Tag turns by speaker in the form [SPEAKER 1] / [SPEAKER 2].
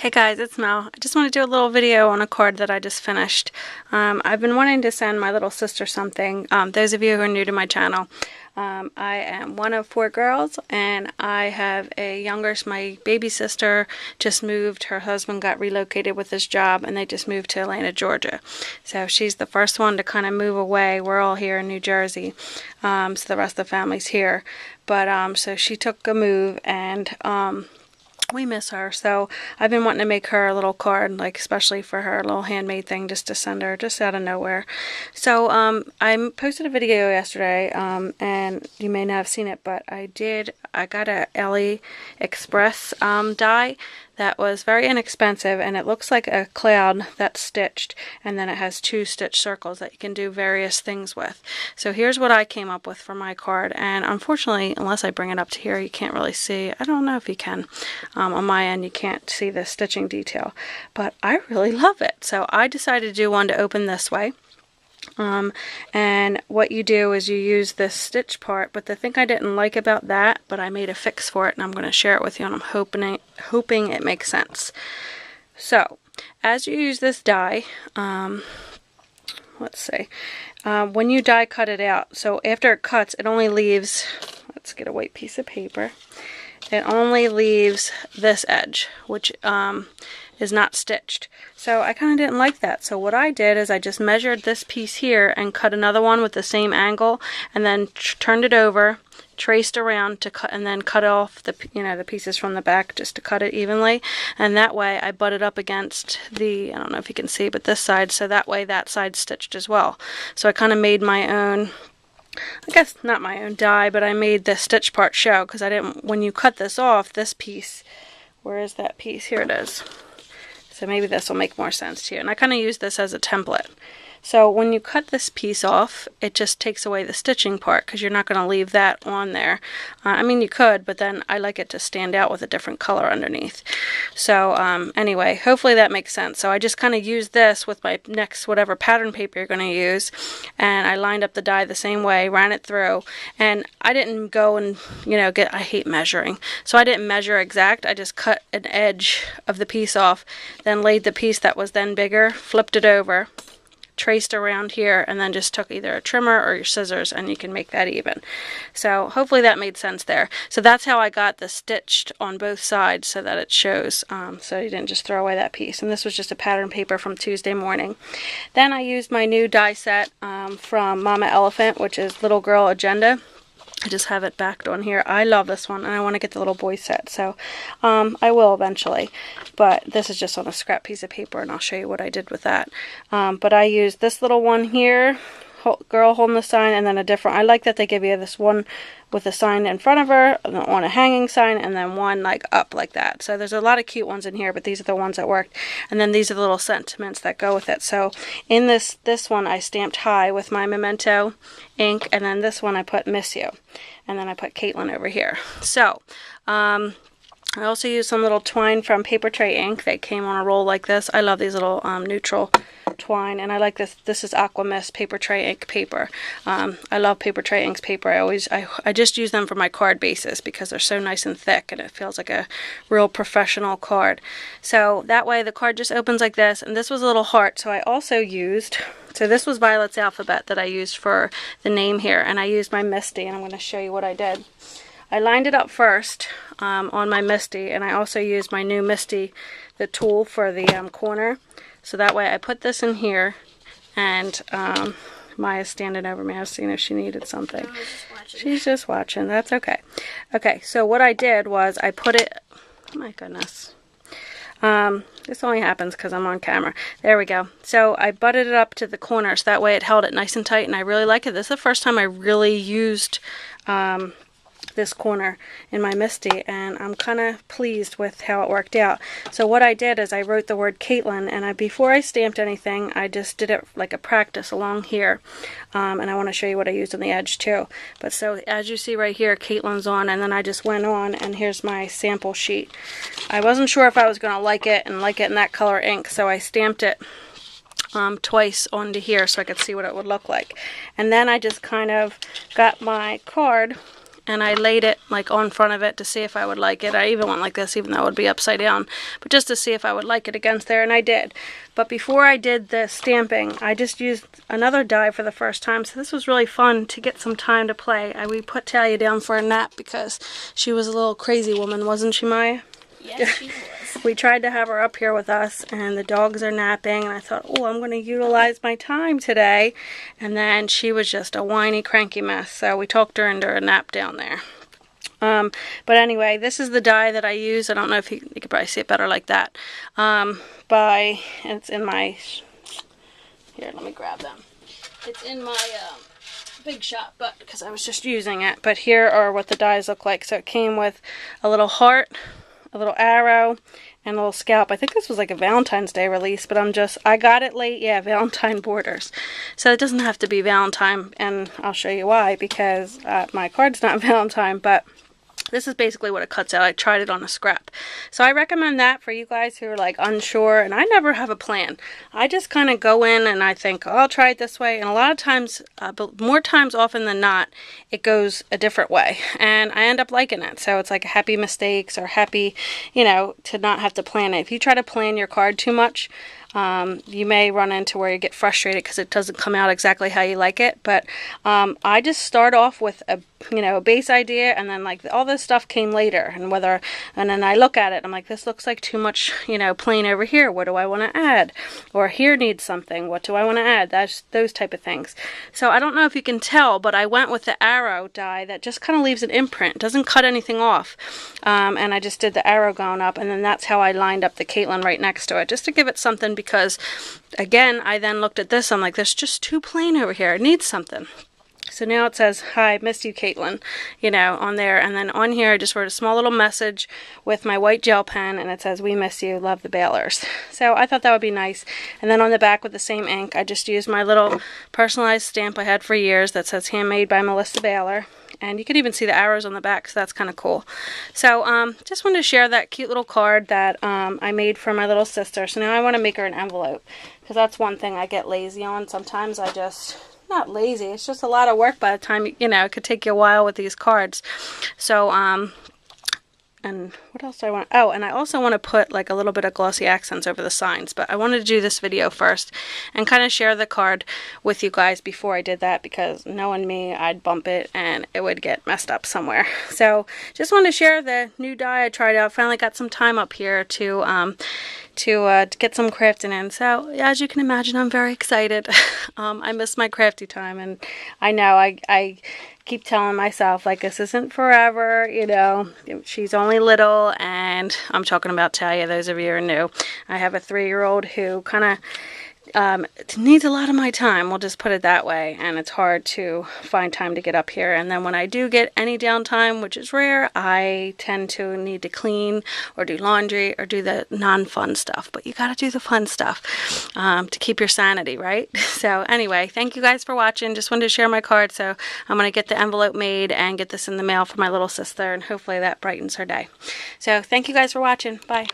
[SPEAKER 1] Hey guys, it's Mel. I just want to do a little video on a card that I just finished. I've been wanting to send my little sister something. Those of you who are new to my channel, I am one of 4 girls, and I have a younger, my baby sister just moved. Her husband got relocated with his job, and they just moved to Atlanta, Georgia. So she's the first one to kind of move away. We're all here in New Jersey, so the rest of the family's here. But so she took a move, and we miss her, so I've been wanting to make her a little card, like especially for her, a little handmade thing just to send her just out of nowhere. So I posted a video yesterday, and you may not have seen it, but I got a AliExpress die that was very inexpensive, and it looks like a cloud that's stitched, and then it has 2 stitch circles that you can do various things with. So here's what I came up with for my card, and unfortunately, unless I bring it up to here, you can't really see. I don't know if you can. On my end, you can't see the stitching detail, but I really love it. So I decided to do one to open this way. And what you do is you use this stitch part, but the thing I didn't like about that, but I made a fix for it, and I'm going to share it with you, and I'm hoping it makes sense. So as you use this die, let's see, when you die cut it out, so after it cuts, it only leaves, let's get a white piece of paper, it only leaves this edge, which is not stitched. So I kind of didn't like that. So what I did is I just measured this piece here and cut another one with the same angle, and then turned it over, traced around to cut, and then cut off the the pieces from the back just to cut it evenly. And that way I butted up against the, I don't know if you can see, but this side, so that way that side's stitched as well. So I kind of made my own, I guess not my own die, but I made the stitch part show, because I didn't, when you cut this off, this piece, where is that piece? Here it is. So maybe this will make more sense to you. And I kind of use this as a template. So when you cut this piece off, it just takes away the stitching part, because you're not going to leave that on there. I mean, you could, but then I like it to stand out with a different color underneath. So anyway, hopefully that makes sense. So I just kind of used this with my next whatever pattern paper you're going to use, and I lined up the die the same way, ran it through, and I didn't go and I hate measuring, so I didn't measure exact. I just cut an edge of the piece off, then laid the piece that was then bigger, flipped it over, traced around here, and then just took either a trimmer or your scissors, and you can make that even. So hopefully that made sense there. So that's how I got the stitched on both sides, so that it shows, so you didn't just throw away that piece. And this was just a pattern paper from Tuesday morning. Then I used my new die set from Mama Elephant, which is Little Girl Agenda. I just have it backed on here. I love this one, and I want to get the little boy set, so I will eventually. But this is just on a scrap piece of paper, and I'll show you what I did with that. But I used this little one here, girl holding the sign, and then a different, I like that they give you this one with a sign in front of her, on a hanging sign, and then one like up like that. So there's a lot of cute ones in here, but these are the ones that worked. And then these are the little sentiments that go with it. So in this one I stamped hi with my Memento ink, and then this one I put miss you, and then I put Caitlin over here. So I also used some little twine from Paper Tray Ink. They came on a roll like this. I love these little neutral twine, and I like this. This is Aqua Mist Paper Tray Ink paper. I love Paper Tray Ink's paper. I just use them for my card bases, because they're so nice and thick, and it feels like a real professional card. So that way the card just opens like this, and this was a little heart. So I also used, so this was Violet's alphabet that I used for the name here, and I used my Misty, and I'm going to show you what I did. I lined it up first on my Misty, and I also used my new Misty, the tool for the corner. So that way I put this in here, and Maya's standing over me. I was seeing if she needed something. She's just watching. That's okay. Okay, so what I did was I put it, oh my goodness. This only happens because I'm on camera. There we go. So I butted it up to the corner, so that way it held it nice and tight, and I really like it. This is the first time I really used this corner in my Misty, and I'm kind of pleased with how it worked out. So what I did is I wrote the word Caitlin, and before I stamped anything, I just did it like a practice along here, and I want to show you what I used on the edge too. But so as you see right here, Caitlin's on, and then I just went on, and here's my sample sheet. I wasn't sure if I was going to like it in that color ink, so I stamped it twice onto here so I could see what it would look like. And then I just kind of got my card and I laid it like on front of it to see if I would like it. I even went like this, even though it would be upside down, but just to see if I would like it against there, and I did. But before I did the stamping, I just used another die for the first time, so this was really fun to get some time to play. We put Talia down for a nap because she was a little crazy woman, wasn't she, Maya?
[SPEAKER 2] Yes, she was.
[SPEAKER 1] We tried to have her up here with us, and the dogs are napping, and I thought, oh, I'm going to utilize my time today. And then she was just a whiny, cranky mess, so we talked her into a nap down there. But anyway, this is the die that I use. I don't know if you could probably see it better like that. It's in my, here, let me grab them. It's in my Big Shot, but because I was just using it. But here are what the dies look like. So it came with a little heart, a little arrow, and a little scalp. I think this was like a Valentine's Day release, but I got it late. Yeah, Valentine borders. So it doesn't have to be Valentine, and I'll show you why, because my card's not Valentine, but this is basically what it cuts out. I tried it on a scrap. So I recommend that for you guys who are like unsure, and I never have a plan. I just kind of go in and I think, oh, I'll try it this way, and a lot of times, but more times often than not, it goes a different way, and I end up liking it. So it's like happy mistakes, or happy, to not have to plan it. If you try to plan your card too much, you may run into where you get frustrated because it doesn't come out exactly how you like it. But I just start off with a base idea, and then like all this stuff came later, and then I look at it, I'm like, this looks like too much, plain over here. What do I want to add? Or here needs something. What do I want to add? That's those type of things. So I don't know if you can tell, but I went with the arrow die that just kind of leaves an imprint, doesn't cut anything off. And I just did the arrow going up, and then that's how I lined up the Caitlin right next to it, just to give it something, because again, I then looked at this, I'm like, this is just too plain over here. It needs something. So now it says, hi, miss you, Caitlin, on there. And then on here, I just wrote a small little message with my white gel pen, and it says, we miss you, love the Baylors. So I thought that would be nice. And then on the back with the same ink, I just used my little personalized stamp I had for years that says, handmade by Melissa Baylor. And you can even see the arrows on the back, so that's kind of cool. So just wanted to share that cute little card that I made for my little sister. So now I want to make her an envelope, because that's one thing I get lazy on. Sometimes I just... not lazy, it's just a lot of work by the time, it could take you a while with these cards. So, and what else do I want? Oh, and I also want to put like a little bit of glossy accents over the signs, but I wanted to do this video first and kind of share the card with you guys before I did that, because knowing me, I'd bump it and it would get messed up somewhere. So just wanted to share the new die I tried out. Finally got some time up here to get some crafting in. So as you can imagine, I'm very excited. I miss my crafty time, and I know I keep telling myself, like, this isn't forever, she's only little, and I'm talking about Talia, those of you who are new. I have a 3-year-old who kind of needs a lot of my time, we'll just put it that way, and it's hard to find time to get up here. And then when I do get any downtime, which is rare, I tend to need to clean or do laundry or do the non-fun stuff. But you got to do the fun stuff to keep your sanity, right? So anyway, thank you guys for watching. Just wanted to share my card, so I'm going to get the envelope made and get this in the mail for my little sister, and hopefully that brightens her day. So thank you guys for watching. Bye.